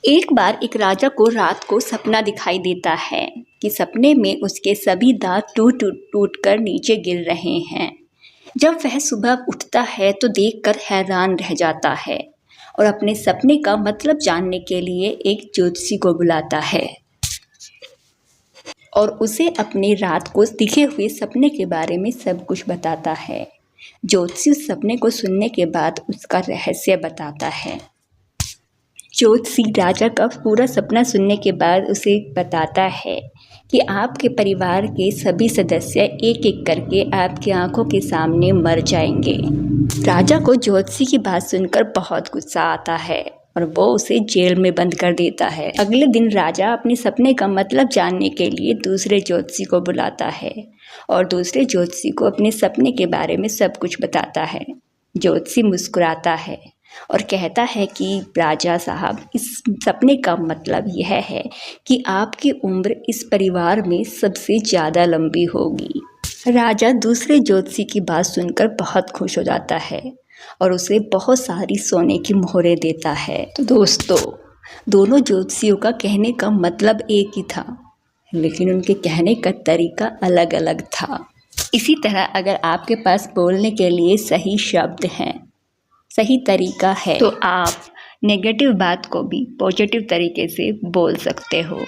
एक बार एक राजा को रात को सपना दिखाई देता है कि सपने में उसके सभी दांत टूट टूट टूट कर नीचे गिर रहे हैं। जब वह सुबह उठता है तो देखकर हैरान रह जाता है और अपने सपने का मतलब जानने के लिए एक ज्योतिषी को बुलाता है और उसे अपनी रात को दिखे हुए सपने के बारे में सब कुछ बताता है। ज्योतिषी उस सपने को सुनने के बाद उसका रहस्य बताता है। ज्योतिषी राजा का पूरा सपना सुनने के बाद उसे बताता है कि आपके परिवार के सभी सदस्य एक एक करके आपकी आंखों के सामने मर जाएंगे। राजा को ज्योतिषी की बात सुनकर बहुत गुस्सा आता है और वो उसे जेल में बंद कर देता है। अगले दिन राजा अपने सपने का मतलब जानने के लिए दूसरे ज्योतिषी को बुलाता है और दूसरे ज्योतिषी को अपने सपने के बारे में सब कुछ बताता है। ज्योतिषी मुस्कुराता है और कहता है कि राजा साहब, इस सपने का मतलब यह है कि आपकी उम्र इस परिवार में सबसे ज़्यादा लंबी होगी। राजा दूसरे ज्योतिषी की बात सुनकर बहुत खुश हो जाता है और उसे बहुत सारी सोने की मोहरें देता है। तो दोस्तों, दोनों ज्योतिषियों का कहने का मतलब एक ही था, लेकिन उनके कहने का तरीका अलग अलग था। इसी तरह अगर आपके पास बोलने के लिए सही शब्द हैं, सही तरीका है, तो आप नेगेटिव बात को भी पॉजिटिव तरीके से बोल सकते हो।